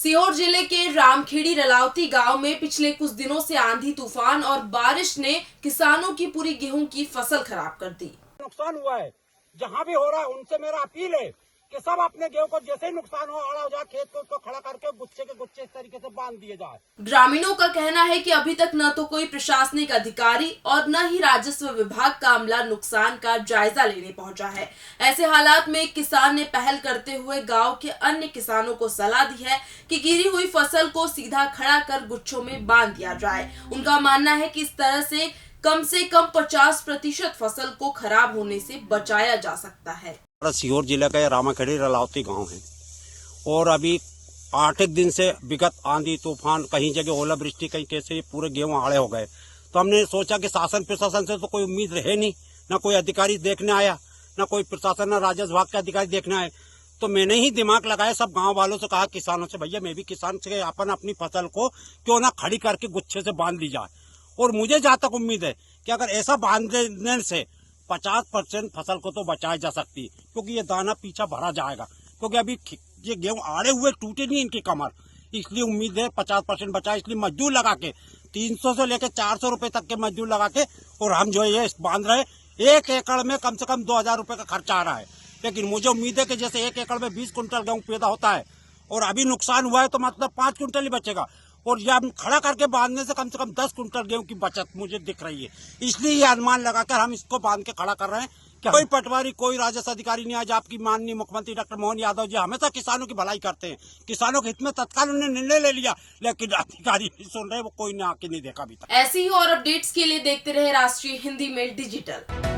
सीहोर जिले के रामखेड़ी रलावती गांव में पिछले कुछ दिनों से आंधी तूफान और बारिश ने किसानों की पूरी गेहूं की फसल खराब कर दी। नुकसान हुआ है, जहाँ भी हो रहा है उनसे मेरा अपील है कि सब अपने गेहूं को जैसे ही नुकसान हो आड़ा हो जाए खेत को उसको खड़ा करके गुच्छे के गुच्छे इस तरीके से बांध दिए जाए। ग्रामीणों का कहना है कि अभी तक न तो कोई प्रशासनिक अधिकारी और न ही राजस्व विभाग का अमला नुकसान का जायजा लेने पहुंचा है। ऐसे हालात में एक किसान ने पहल करते हुए गांव के अन्य किसानों को सलाह दी है कि गिरी हुई फसल को सीधा खड़ा कर गुच्छों में बांध दिया जाए। उनका मानना है कि इस तरह से कम 50% फसल को खराब होने से बचाया जा सकता है। सीहोर जिले का रामाखेड़ी रलावती गांव है और अभी 8 दिन से विगत आंधी तूफान, कहीं जगह ओलावृष्टि, कहीं कैसे पूरे गेहूं आड़े हो गए। तो हमने सोचा कि शासन प्रशासन से तो कोई उम्मीद रहे नहीं, न कोई अधिकारी देखने आया, न कोई प्रशासन, न राजस्व विभाग के अधिकारी देखने आए। तो मैंने ही दिमाग लगाया, सब गांव वालों से कहा, किसानों से, भैया मैं भी किसान से अपन अपनी फसल को क्यों ना खड़ी करके गुच्छे से बांध ली जाए। और मुझे जहाँ तक उम्मीद है कि अगर ऐसा बांधने से 50% फसल को तो बचाया जा सकती है, क्योंकि ये दाना पीछा भरा जाएगा। क्योंकि अभी ये गेहूं आड़े हुए टूटे नहीं इनकी कमर, इसलिए उम्मीद है 50% बचा। इसलिए मजदूर लगा के 300 से लेकर 400 रुपए तक के मजदूर लगा के और हम जो ये बांध रहे, 1 एकड़ में कम से कम 2000 रुपए का खर्चा आ रहा है। लेकिन मुझे उम्मीद है कि जैसे 1 एकड़ में 20 कुंटल गेहूं पैदा होता है और अभी नुकसान हुआ है तो मतलब 5 कुंटल ही बचेगा, और यह खड़ा करके बांधने से कम 10 कुंटल गेहूं की बचत मुझे दिख रही है। इसलिए ये अनुमान लगाकर हम इसको बांध के खड़ा कर रहे हैं। कोई पटवारी, कोई राजस्व अधिकारी नहीं। आज आपकी माननीय मुख्यमंत्री डॉक्टर मोहन यादव जी हमेशा किसानों की भलाई करते हैं, किसानों के हित में तत्काल उन्होंने निर्णय ले लिया, लेकिन अधिकारी नहीं सुन रहे, वो कोई ने आके नहीं देखा अभी तक। ऐसी ही और अपडेट्स के लिए देखते रहे राष्ट्रीय हिंदी मेल डिजिटल।